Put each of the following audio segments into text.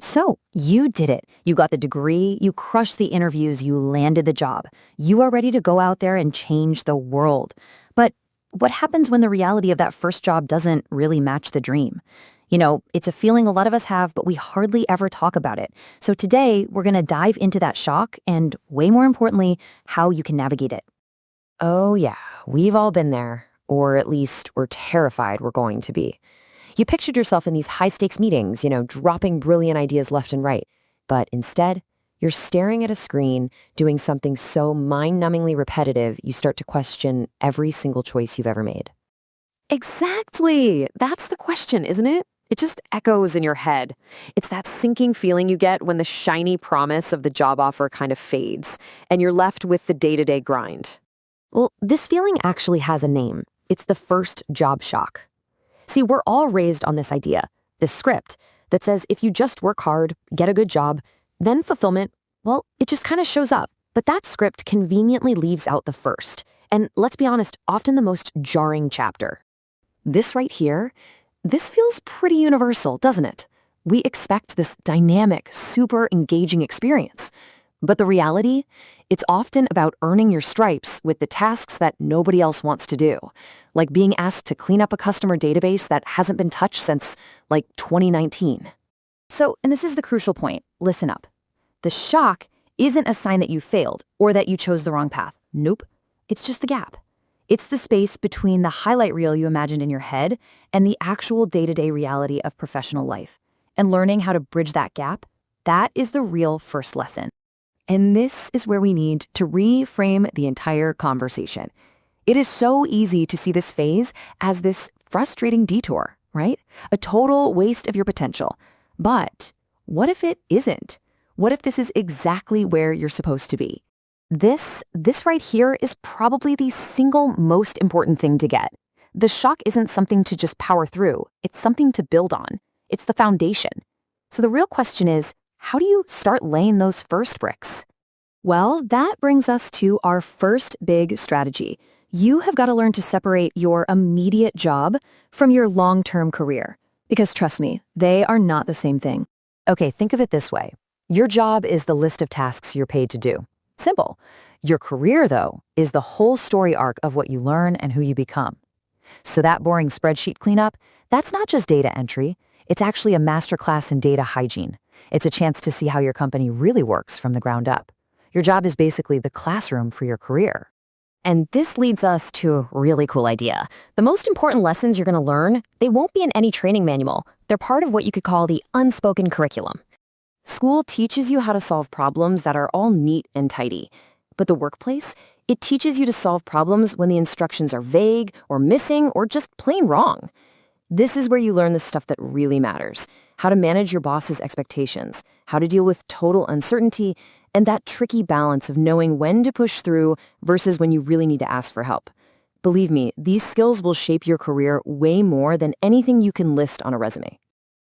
So, you did it. You got the degree, you crushed the interviews, you landed the job. You are ready to go out there and change the world. But what happens when the reality of that first job doesn't really match the dream? It's a feeling a lot of us have, but we hardly ever talk about it. So today, we're going to dive into that shock and, way more importantly, how you can navigate it. Oh, yeah, we've all been there, or at least we're terrified we're going to be. You pictured yourself in these high stakes meetings, dropping brilliant ideas left and right. But instead, you're staring at a screen, doing something so mind numbingly repetitive, you start to question every single choice you've ever made. Exactly. That's the question, isn't it? It just echoes in your head. It's that sinking feeling you get when the shiny promise of the job offer kind of fades, and you're left with the day-to-day grind. Well, this feeling actually has a name. It's the first job shock. See, we're all raised on this idea, this script, that says if you just work hard, get a good job, then fulfillment, well, it just kind of shows up. But that script conveniently leaves out the first, and let's be honest, often the most jarring chapter. This right here, this feels pretty universal, doesn't it? We expect this dynamic, super engaging experience. But the reality, it's often about earning your stripes with the tasks that nobody else wants to do, like being asked to clean up a customer database that hasn't been touched since, 2019. So, and this is the crucial point, listen up. The shock isn't a sign that you failed or that you chose the wrong path. Nope. It's just the gap. It's the space between the highlight reel you imagined in your head and the actual day-to-day reality of professional life. And learning how to bridge that gap, that is the real first lesson. And this is where we need to reframe the entire conversation. It is so easy to see this phase as this frustrating detour, right? A total waste of your potential. But what if it isn't? What if this is exactly where you're supposed to be? This right here is probably the single most important thing to get. The shock isn't something to just power through. It's something to build on. It's the foundation. So the real question is, how do you start laying those first bricks? Well, that brings us to our first big strategy. You have got to learn to separate your immediate job from your long-term career. Because trust me, they are not the same thing. Okay, think of it this way. Your job is the list of tasks you're paid to do. Simple. Your career, though, is the whole story arc of what you learn and who you become. So that boring spreadsheet cleanup, that's not just data entry. It's actually a masterclass in data hygiene. It's a chance to see how your company really works from the ground up. Your job is basically the classroom for your career. And this leads us to a really cool idea. The most important lessons you're going to learn, they won't be in any training manual. They're part of what you could call the unspoken curriculum. School teaches you how to solve problems that are all neat and tidy. But the workplace, it teaches you to solve problems when the instructions are vague or missing or just plain wrong. This is where you learn the stuff that really matters. How to manage your boss's expectations, how to deal with total uncertainty, and that tricky balance of knowing when to push through versus when you really need to ask for help. Believe me, these skills will shape your career way more than anything you can list on a resume.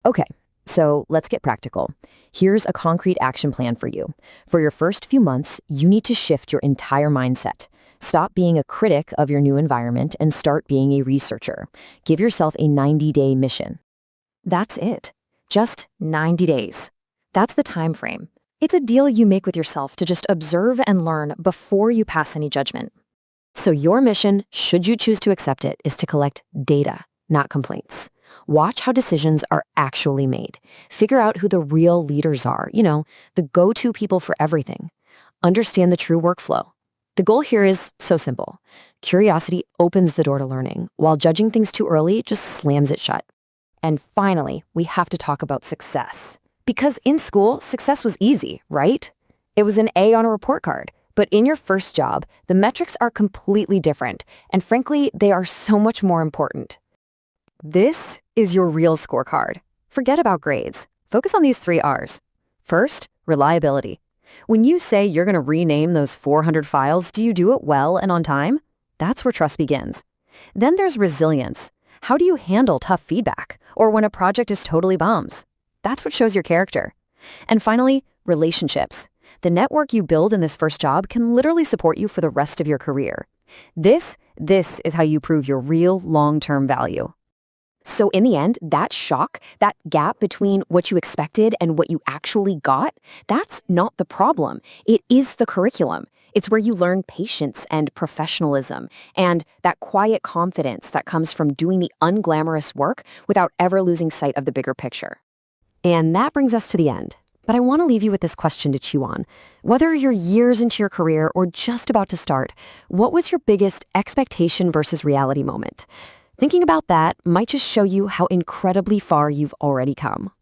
Okay, so let's get practical. Here's a concrete action plan for you. For your first few months, you need to shift your entire mindset. Stop being a critic of your new environment and start being a researcher. Give yourself a 90-day mission. That's it. Just 90 days. That's the time frame. It's a deal you make with yourself to just observe and learn before you pass any judgment. So your mission, should you choose to accept it, is to collect data, not complaints. Watch how decisions are actually made. Figure out who the real leaders are, the go-to people for everything. Understand the true workflow. The goal here is so simple. Curiosity opens the door to learning, while judging things too early just slams it shut. And finally, we have to talk about success. Because in school, success was easy, right? It was an A on a report card. But in your first job, the metrics are completely different. And frankly, they are so much more important. This is your real scorecard. Forget about grades. Focus on these 3 R's. First, reliability. When you say you're going to rename those 400 files, do you do it well and on time? That's where trust begins. Then there's resilience. How do you handle tough feedback? Or when a project is totally bombs? That's what shows your character. And finally, relationships. The network you build in this first job can literally support you for the rest of your career. This is how you prove your real long-term value. So in the end, that shock, that gap between what you expected and what you actually got, that's not the problem. It is the curriculum. It's where you learn patience and professionalism and that quiet confidence that comes from doing the unglamorous work without ever losing sight of the bigger picture. And that brings us to the end. But I want to leave you with this question to chew on. Whether you're years into your career or just about to start, what was your biggest expectation versus reality moment? Thinking about that might just show you how incredibly far you've already come.